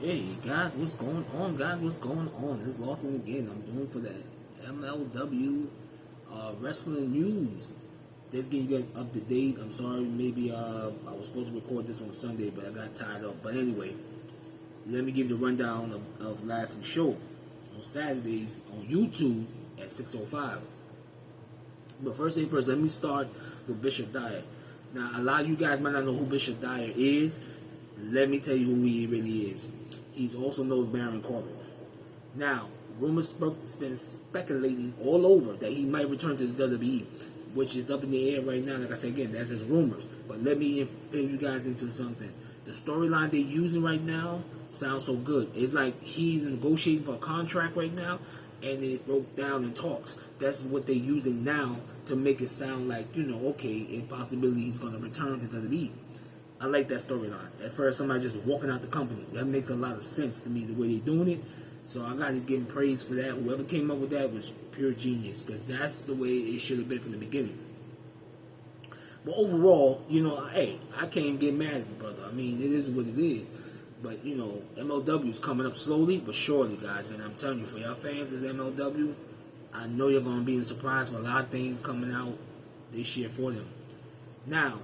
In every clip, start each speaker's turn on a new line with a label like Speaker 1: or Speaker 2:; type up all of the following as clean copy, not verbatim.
Speaker 1: Hey guys, what's going on? Guys, what's going on? It's Lawson again. I'm doing for the MLW wrestling news. Just getting you guys up to date. I'm sorry, maybe I was supposed to record this on Sunday, but I got tied up. But anyway, let me give you a rundown of last week's show on Saturdays on YouTube at 6:05. But first thing first, let me start with Bishop Dyer. Now, a lot of you guys might not know who Bishop Dyer is. Let me tell you who he really is. He's also known as Baron Corbin. Now, rumors been speculating all over that he might return to the WWE, which is up in the air right now. Like I said again, that's just rumors. But let me fill you guys into something. The storyline they're using right now sounds so good. It's like he's negotiating for a contract right now, and it broke down in talks. That's what they're using now to make it sound like, okay, a possibility he's going to return to WWE. I like that storyline. As far as somebody just walking out the company, that makes a lot of sense to me, the way they're doing it. So I got to give him praise for that. Whoever came up with that was pure genius, because that's the way it should have been from the beginning. But overall, hey, I can't even get mad at the brother. I mean, it is what it is. But, MLW is coming up slowly but surely, guys. And I'm telling you, for y'all fans as MLW, I know you're going to be surprised for a lot of things coming out this year for them. Now,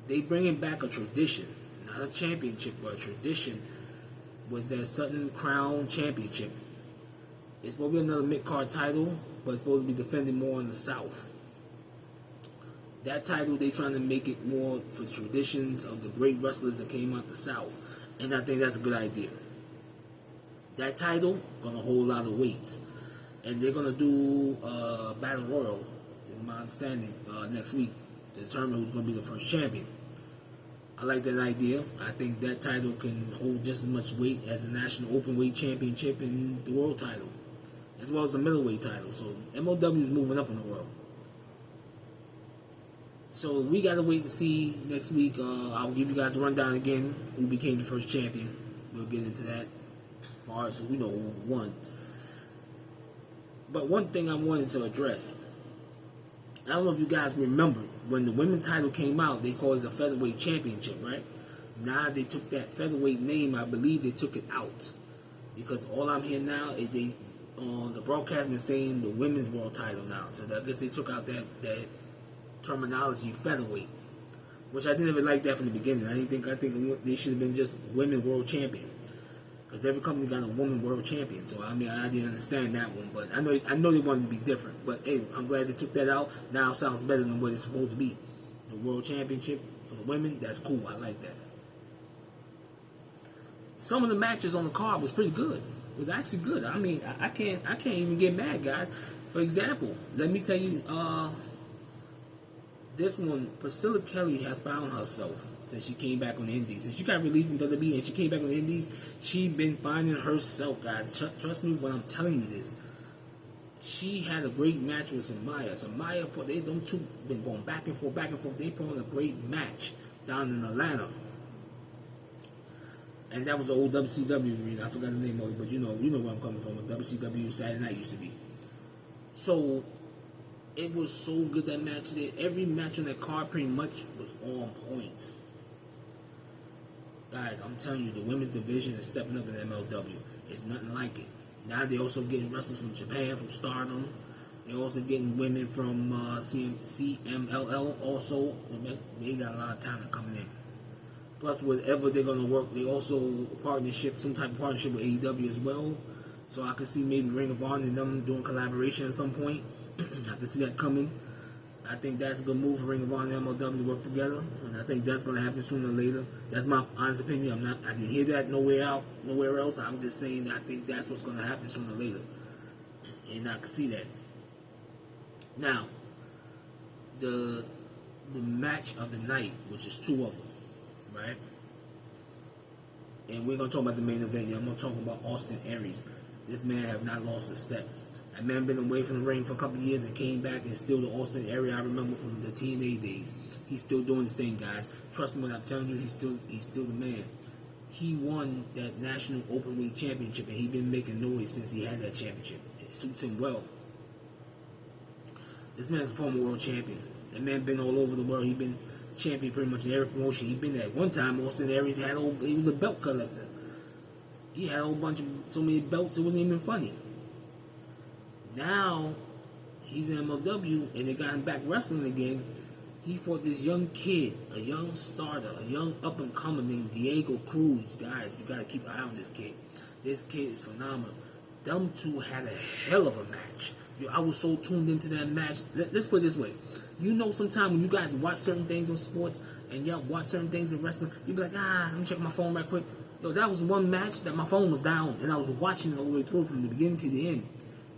Speaker 1: they bringing back a tradition, not a championship, but a tradition, was that Sutton Crown Championship. It's supposed to be another mid-card title, but it's supposed to be defended more in the South. That title, they trying to make it more for traditions of the great wrestlers that came out the South, and I think that's a good idea. That title gonna hold a lot of weight, and they're gonna do Battle Royal, in my understanding, next week to determine who's gonna be the first champion. I like that idea. I think that title can hold just as much weight as the National Openweight Championship and the World title, as well as the Middleweight title. So MLW is moving up in the world. So we got to wait to see next week. I'll give you guys a rundown again who became the first champion. We'll get into that as far as we know who won. But one thing I wanted to address, I don't know if you guys remember, when the women's title came out, they called it the Featherweight Championship, right? Now they took that featherweight name, I believe they took it out. Because all I'm hearing now is they, on the broadcast, been saying the women's world title now. So I guess they took out that terminology, featherweight. Which I didn't even like that from the beginning. I think they should have been just women world champion. Because every company got a woman world champion. So, I mean, I didn't understand that one. But I know they wanted to be different. But, hey, I'm glad they took that out. Now it sounds better than what it's supposed to be. The world championship for the women, that's cool. I like that. Some of the matches on the card was pretty good. It was actually good. I mean, I can't even get mad, guys. For example, let me tell you, this one, Priscilla Kelly has found herself since she came back on the Indies. Since she got relieved from WWE and she came back on the Indies, she been finding herself, guys. Trust me when I'm telling you this. She had a great match with Samaya. Samaya, them two been going back and forth. They put on a great match down in Atlanta. And that was the old WCW arena. I forgot the name of it, but you know where I'm coming from. What WCW Saturday Night used to be. So it was so good, that match there. Every match on that card pretty much was on point. Guys, I'm telling you, the women's division is stepping up in MLW. It's nothing like it. Now they're also getting wrestlers from Japan, from Stardom. They're also getting women from CMLL also. They got a lot of talent coming in. Plus, whatever they're going to work, they also some type of partnership with AEW as well. So I could see maybe Ring of Honor and them doing collaboration at some point. I can see that coming. I think that's a good move for Ring of Honor and MLW to work together, and I think that's going to happen sooner or later. That's my honest opinion. I didn't hear that nowhere else. I'm just saying that I think that's what's going to happen sooner or later, and I can see that. Now, the match of the night, which is two of them, right? And we're going to talk about the main event. I'm going to talk about Austin Aries. This man have not lost a step. That man been away from the ring for a couple of years and came back, and still the Austin area I remember from the TNA days. He's still doing his thing, guys. Trust me when I'm telling you, he's still the man. He won that National Openweight Championship, and he's been making noise since he had that championship. It suits him well. This man's a former world champion. That man been all over the world. He been champion pretty much in every promotion. He been at one time. Austin Aries he was a belt collector. He had a whole bunch of so many belts it wasn't even funny. Now he's in MLW and they got him back wrestling again. He fought this young kid, a young starter, a young up and comer named Diego Cruz. Guys, you gotta keep an eye on this kid. This kid is phenomenal. Them two had a hell of a match. I was so tuned into that match. Let's put it this way. You know, sometimes when you guys watch certain things on sports and y'all watch certain things in wrestling, you be like, let me check my phone right quick. Yo, that was one match that my phone was down and I was watching it all the way through from the beginning to the end.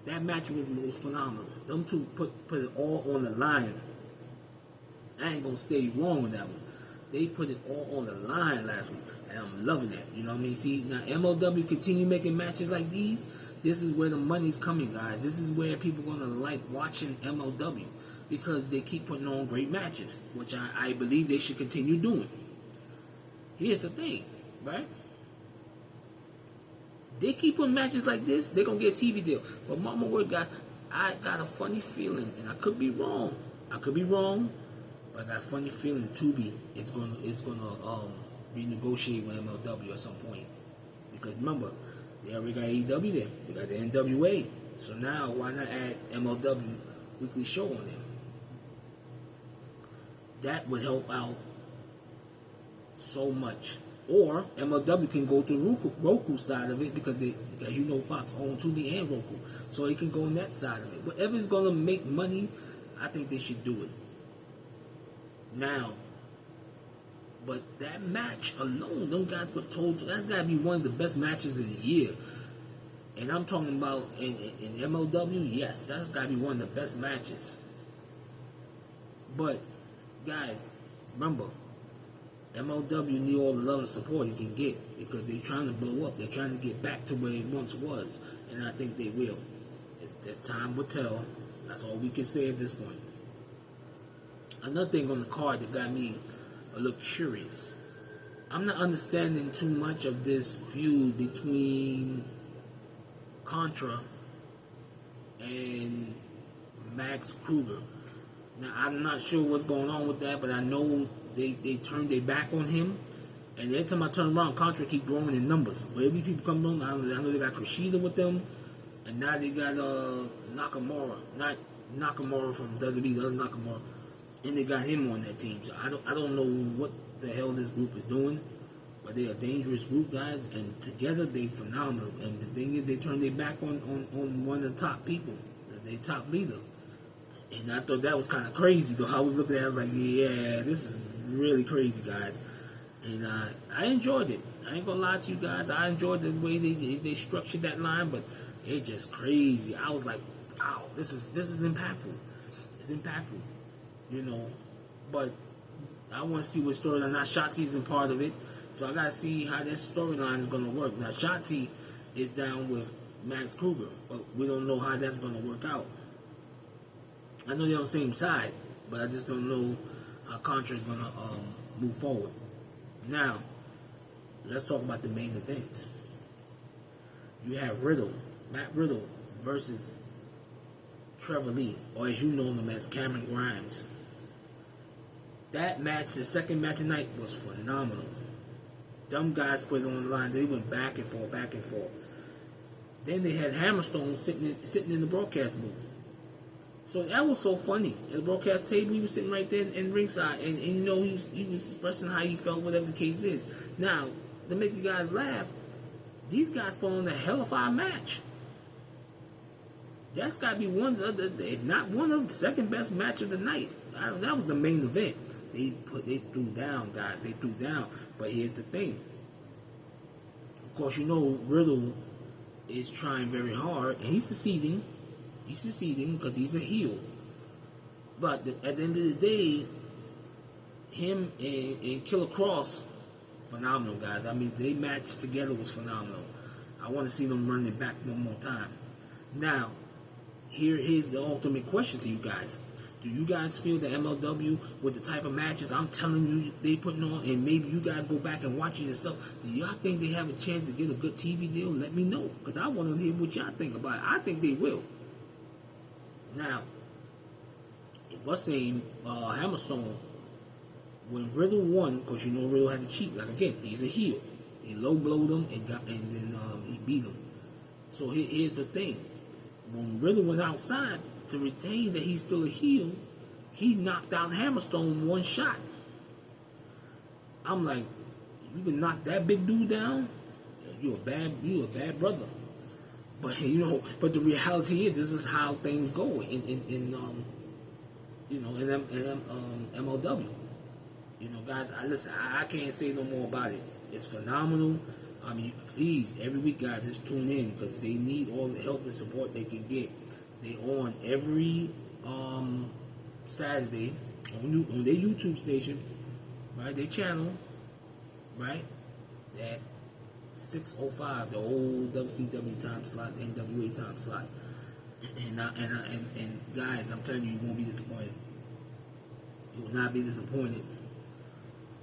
Speaker 1: That match was phenomenal. Them two put it all on the line. I ain't gonna stay wrong with that one. They put it all on the line last week, and I'm loving that. You know what I mean? See, now MLW continue making matches like these. This is where the money's coming, guys. This is where people are gonna like watching MLW because they keep putting on great matches, which I believe they should continue doing. Here's the thing, right? They keep putting matches like this, they're gonna get a TV deal. But mama word, guys, I got a funny feeling, and I could be wrong. But I got a funny feeling Tubi is gonna renegotiate with MLW at some point. Because remember, they already got AEW there. They got the NWA. So now why not add MLW weekly show on there? That would help out so much. Or MLW can go to Roku side of it because as you know, Fox owns Tubi and Roku. So they can go on that side of it. Whatever's gonna make money, I think they should do it. Now, but that match alone, them guys were told that's got to be one of the best matches of the year. And I'm talking about in MLW, yes, that's got to be one of the best matches. But, guys, remember, MLW need all the love and support it can get because they're trying to blow up. They're trying to get back to where it once was. And I think they will. It's time will tell. That's all we can say at this point. Another thing on the card that got me a little curious. I'm not understanding too much of this feud between Contra and Max Kruger. Now, I'm not sure what's going on with that, but I know they turned their back on him. And every time I turn around, Contra keep growing in numbers. Where these people come on, I know they got Kushida with them. And now they got Nakamura. Not Nakamura from WWE, the other Nakamura. And they got him on that team. So I don't know what the hell this group is doing. But they're a dangerous group, guys. And together, they phenomenal. And the thing is, they turned their back on one of the top people. Their top leader. And I thought that was kind of crazy, though. I was looking at it, I was like, yeah, this is really crazy, guys. And I enjoyed it. I ain't gonna lie to you guys. I enjoyed the way they structured that line, but it's just crazy. I was like, wow, this is impactful. It's impactful. You know, but I want to see what storyline. Now, Shotzi isn't part of it, so I gotta see how that storyline is gonna work. Now, Shotzi is down with Max Kruger, but we don't know how that's gonna work out. I know they're on the same side, but I just don't know how Contra is gonna move forward. Now, let's talk about the main events. You have Matt Riddle versus Trevor Lee, or as you know him as Cameron Grimes. That match, the second match of the night, was phenomenal. Them guys put it on the line. They went back and forth, back and forth. Then they had Hammerstone sitting in the broadcast booth. So that was so funny. At the broadcast table, he was sitting right there in ringside, and you know he was expressing how he felt, whatever the case is. Now, to make you guys laugh, these guys put on a hell of a match. That's got to be one of the, if not one of the second best match of the night. That was the main event. They threw down, guys. They threw down. But here's the thing. Of course, you know Riddle is trying very hard, and he's succeeding. He's succeeding because he's a heel. But at the end of the day, him and Killer Cross, phenomenal, guys. I mean, they match together was phenomenal. I want to see them run it back one more time. Now, here's the ultimate question to you guys. Do you guys feel that MLW, with the type of matches I'm telling you they putting on, and maybe you guys go back and watch it yourself, do y'all think they have a chance to get a good TV deal? Let me know, because I want to hear what y'all think about it. I think they will. Now, what's saying Hammerstone, when Riddle won, because you know Riddle had to cheat, like again, he's a heel. He low blowed him and then he beat him. So here's the thing: when Riddle went outside to retain that he's still a heel, he knocked out Hammerstone one shot. I'm like, you can knock that big dude down? You a bad brother. But but the reality is, this is how things go in MLW. Guys, I can't say no more about it. It's phenomenal. I mean, please, every week, guys, just tune in because they need all the help and support they can get. They on every Saturday on their YouTube station, right? Their channel, right? At 6:05, the old WCW time slot, NWA time slot. And guys, I'm telling you, you won't be disappointed. You will not be disappointed.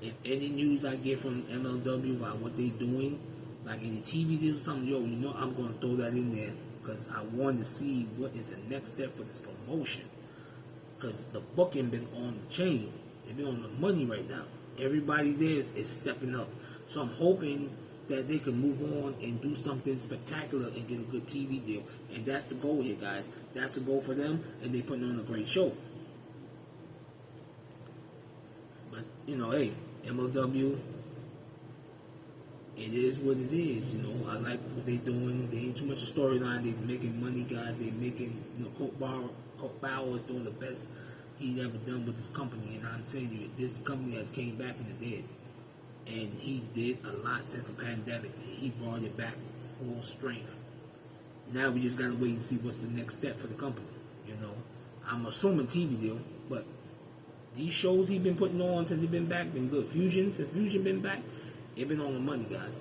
Speaker 1: If any news I get from MLW about what they doing, like any TV deal or something, I'm going to throw that in there because I want to see what is the next step for this promotion. Because the booking been on the chain. They've been on the money right now. Everybody there is stepping up. So I'm hoping that they can move on and do something spectacular and get a good TV deal. And that's the goal here, guys. That's the goal for them, and they putting on a great show. But, hey, MLW, it is what it is. I like what they doing. They ain't too much a storyline. They making money, guys. They making, Colt Bauer is doing the best he ever done with this company. And I'm telling you, this company has came back from the dead. And he did a lot since the pandemic. He brought it back full strength. Now we just gotta wait and see what's the next step for the company. I'm assuming TV deal, but these shows he been putting on since he been back been good. Since Fusion been back, it been on the money, guys.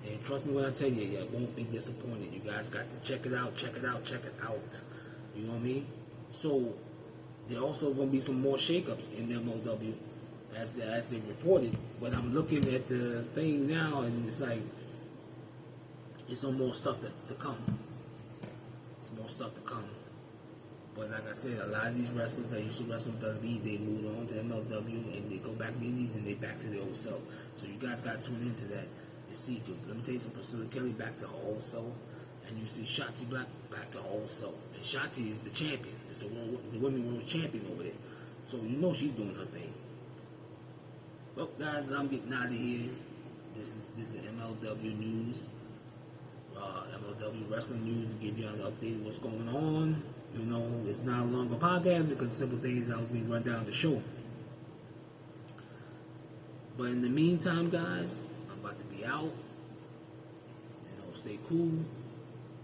Speaker 1: And trust me when I tell you, you won't be disappointed. You guys got to check it out, check it out, check it out. You know what I mean? So there also gonna be some more shakeups in MLW. As they reported, but I'm looking at the thing now, and it's like it's some more stuff to come. It's more stuff to come. But like I said, a lot of these wrestlers that used to wrestle WWE, they moved on to MLW and they go back to the Indies and they back to their old self. So you guys got to tune into that and see. Because let me tell you something, Priscilla Kelly back to her old self, and you see Shotzi Black back to her old self. And Shotzi is the champion. It's the women world champion over there. So she's doing her thing. Well, guys, I'm getting out of here. This is MLW news, MLW wrestling news. To give y'all an update of what's going on. It's not a longer podcast because the simple thing is I was going to run down the show. But in the meantime, guys, I'm about to be out. Stay cool.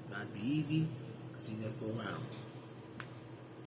Speaker 1: Guys, be easy. I'll see you next go around.